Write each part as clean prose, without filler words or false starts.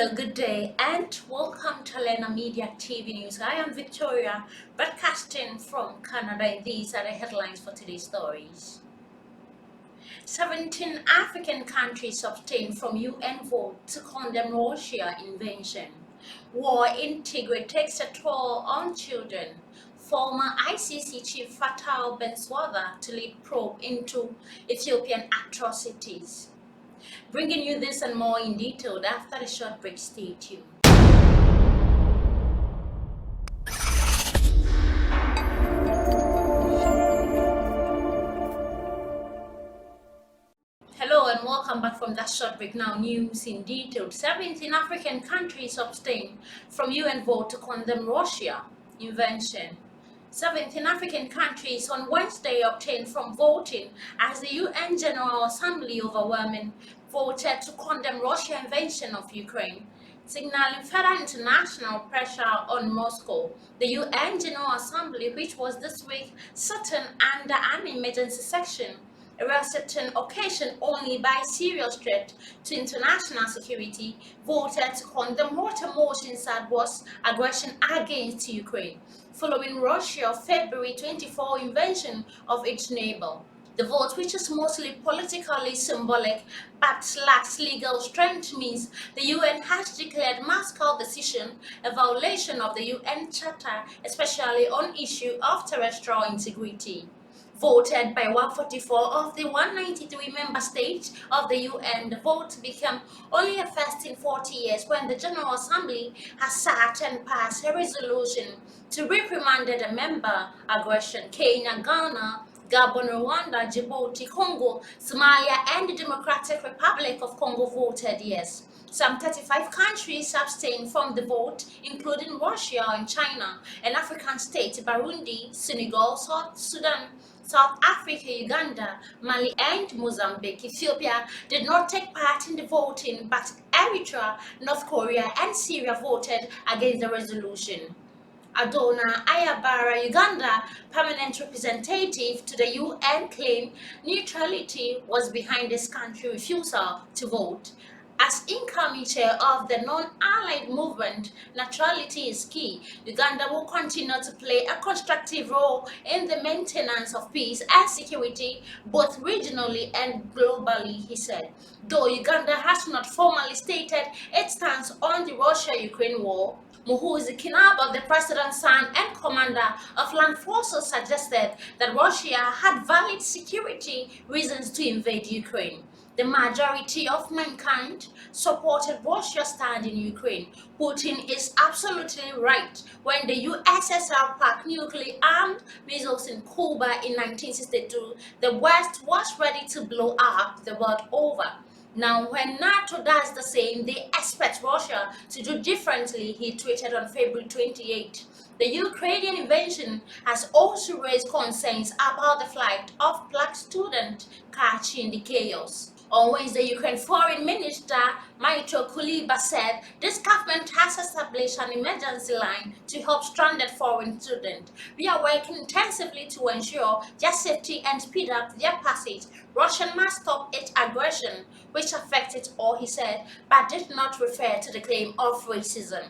Hello, good day, and welcome to Lena Media TV News. I am Victoria, broadcasting from Canada, and these are the headlines for today's stories. 17 African countries abstained from UN vote to condemn Russia invasion. War in Tigray takes a toll on children. Former ICC chief Fatou Bensouda to lead probe into Ethiopian atrocities. Bringing you this and more in detail after a short break. Stay tuned. Hello and welcome back from that short break. Now news in detail. 17 African countries abstained from UN vote to condemn Russia invasion. 17 African countries on Wednesday abstained from voting as the UN General Assembly overwhelmingly voted to condemn Russia's invasion of Ukraine, signaling further international pressure on Moscow. The UN General Assembly, which was this week sitting under an emergency session, a certain occasion only by serious threat to international security, voted to condemn what a motion said was aggression against Ukraine, following Russia's February 24 invasion of its neighbor. The vote, which is mostly politically symbolic but lacks legal strength, means the UN has declared Moscow's decision a violation of the UN Charter, especially on issue of terrestrial integrity. Voted by 144 of the 193 member states of the UN, the vote became only a first in 40 years when the General Assembly has sat and passed a resolution to reprimand the member aggression. Kenya, Ghana, Gabon, Rwanda, Djibouti, Congo, Somalia, and the Democratic Republic of Congo voted yes. Some 35 countries abstained from the vote, including Russia and China, and African states Burundi, Senegal, South Sudan, South Africa, Uganda, Mali, and Mozambique. Ethiopia did not take part in the voting, but Eritrea, North Korea, and Syria voted against the resolution. Adona Ayabara, Uganda, permanent representative to the UN, claimed neutrality was behind this country's refusal to vote. As incoming chair of the non-allied movement, neutrality is key. Uganda will continue to play a constructive role in the maintenance of peace and security, both regionally and globally, he said. Though Uganda has not formally stated its stance on the Russia-Ukraine war, Muhoozi Kainerugaba, the president's son and commander of land forces, suggested that Russia had valid security reasons to invade Ukraine. The majority of mankind supported Russia's stand in Ukraine. Putin is absolutely right. When the USSR packed nuclear-armed missiles in Cuba in 1962, the West was ready to blow up the world over. Now, when NATO does the same, they expect Russia to do differently, he tweeted on February 28. The Ukrainian invasion has also raised concerns about the flight of black students catching the chaos. On Wednesday, Ukraine Foreign Minister Maito Kuleba said this government has established an emergency line to help stranded foreign students. We are working intensively to ensure their safety and speed up their passage. Russia must stop its aggression, which affects it all, he said, but did not refer to the claim of racism.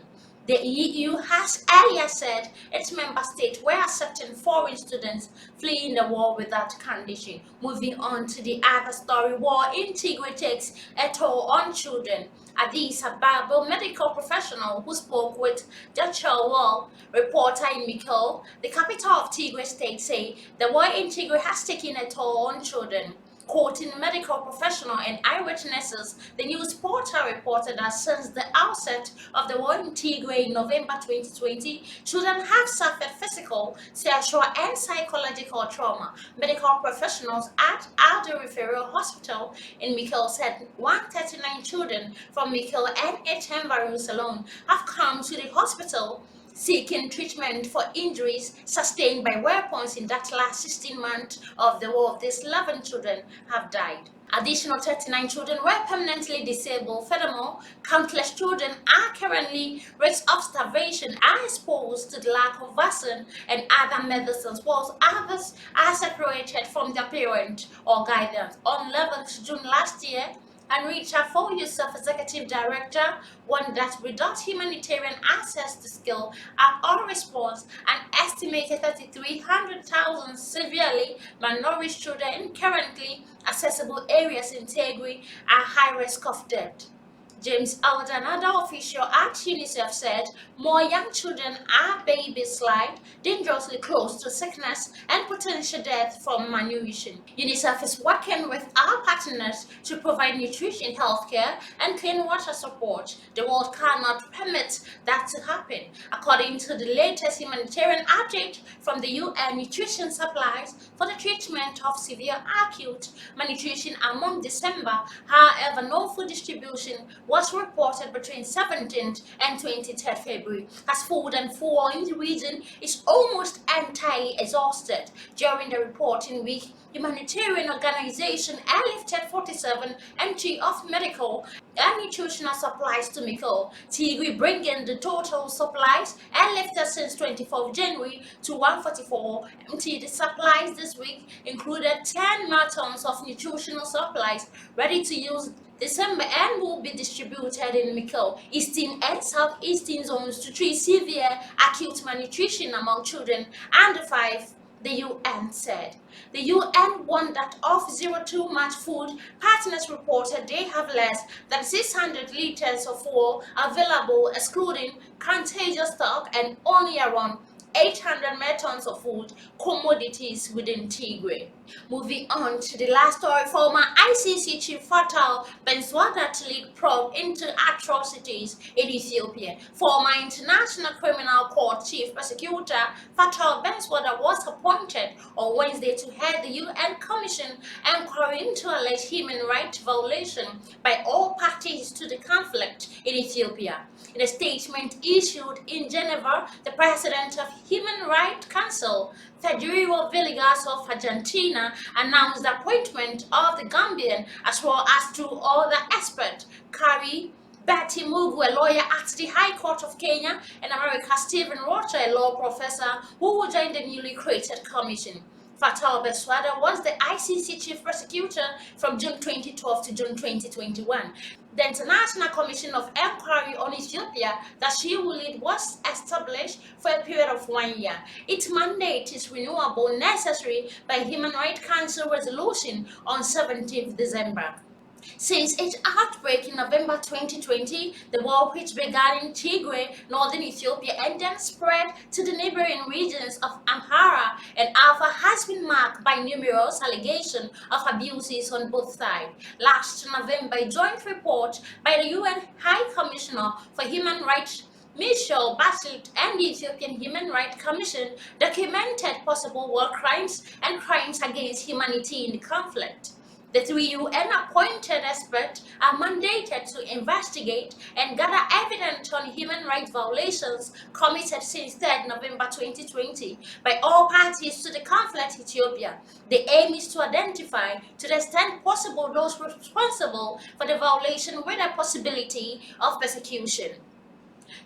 The EU has earlier said its member states were accepting foreign students fleeing the war without condition. Moving on to the other story, war in Tigray takes a toll on children. Addis Ababa medical professional who spoke with Deutsche Welle reporter in Mekelle, the capital of Tigray state, say the war in Tigray has taken a toll on children. Quoting medical professional and eyewitnesses, the news portal reported that since the outset of the war in Tigray in November 2020, children have suffered physical, sexual, and psychological trauma. Medical professionals at Aldo Referral Hospital in Mekelle said 139 children from Mekelle and its environs alone have come to the hospital seeking treatment for injuries sustained by weapons in that last 16 months of the war. These 11 children have died. Additional 39 children were permanently disabled. Furthermore, countless children are currently risk of starvation, are exposed to the lack of vaccine and other medicines, whilst others are separated from their parent or guidance. On 11th June last year, and Richard Fo, yourself Executive Director, warned that without humanitarian access to skill or response, an estimated 300,000 severely malnourished children in currently accessible areas in Tigray are high risk of death. James Alden, another official at UNICEF, said more young children are baby slide dangerously close to sickness and potential death from malnutrition. UNICEF is working with our partners to provide nutrition, healthcare, and clean water support. The world cannot permit that to happen. According to the latest humanitarian update from the UN, nutrition supplies for the treatment of severe acute malnutrition among December. However, no food distribution was reported between 17th and 23rd February, as food and fuel in the region is almost entirely exhausted. During the reporting week, humanitarian organization airlifted 47 MT of medical and nutritional supplies to Mekelle, Tigray, bringing the total supplies airlifted since 24th January to 144 MT. The supplies this week included 10 tons of nutritional supplies ready to use December and will be distributed in Mekelle, eastern and southeastern zones to treat severe acute malnutrition among children under 5, the UN said. The UN warned that of 02 March food, partners reported they have less than 600 liters of fuel available, excluding contagious stock, and only around 800 metric of food commodities within Tigray. Moving on to the last story, former ICC chief Fatou Bensouda to lead probe into atrocities in Ethiopia. Former International Criminal Court chief prosecutor Fatou Bensouda was appointed on Wednesday to head the UN Commission inquiry into alleged human rights violation by all parties to the conflict in Ethiopia. In a statement issued in Geneva, the president of Human Rights Council, Federico Villegas of Argentina, announced the appointment of the Gambian as well as two other experts, Kari Betty Mugu, a lawyer at the High Court of Kenya, and America Stephen Rocha, a law professor, who will join the newly created commission. Fatou Bensouda was the ICC chief prosecutor from June 2012 to June 2021. The International Commission of Inquiry on Ethiopia that she will lead was established for a period of 1 year. Its mandate is renewable necessary by Human Rights Council resolution on 17th December. Since its outbreak in November 2020, the war which began in Tigray, northern Ethiopia, and then spread to the neighboring regions of Amhara and Afar has been marked by numerous allegations of abuses on both sides. Last November, a joint report by the UN High Commissioner for Human Rights Michelle Bachelet and the Ethiopian Human Rights Commission documented possible war crimes and crimes against humanity in the conflict. The three UN-appointed experts are mandated to investigate and gather evidence on human rights violations committed since 3rd November 2020 by all parties to the conflict in Ethiopia. The aim is to identify, to the extent possible, those responsible for the violation with a possibility of persecution.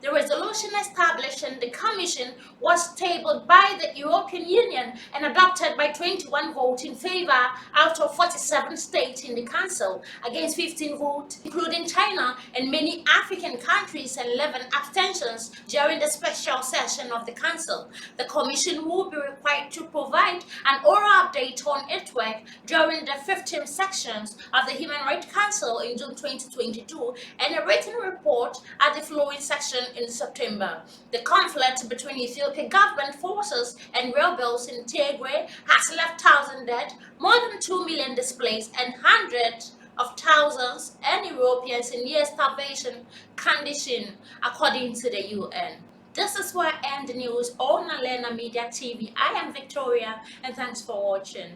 The resolution establishing the Commission was tabled by the European Union and adopted by 21 votes in favor out of 47 states in the Council, against 15 votes, including China and many African countries, and 11 abstentions during the special session of the Council. The Commission will be required to provide an oral update on its work during the 15th sections of the Human Rights Council in June 2022 and a written report at the following section in September. The conflict between Ethiopian government forces and rebels in Tigray has left thousands dead, more than 2 million displaced, and hundreds of thousands and Europeans in near starvation condition, according to the UN. This is where I end the news on Alena Media TV. I am Victoria, and thanks for watching.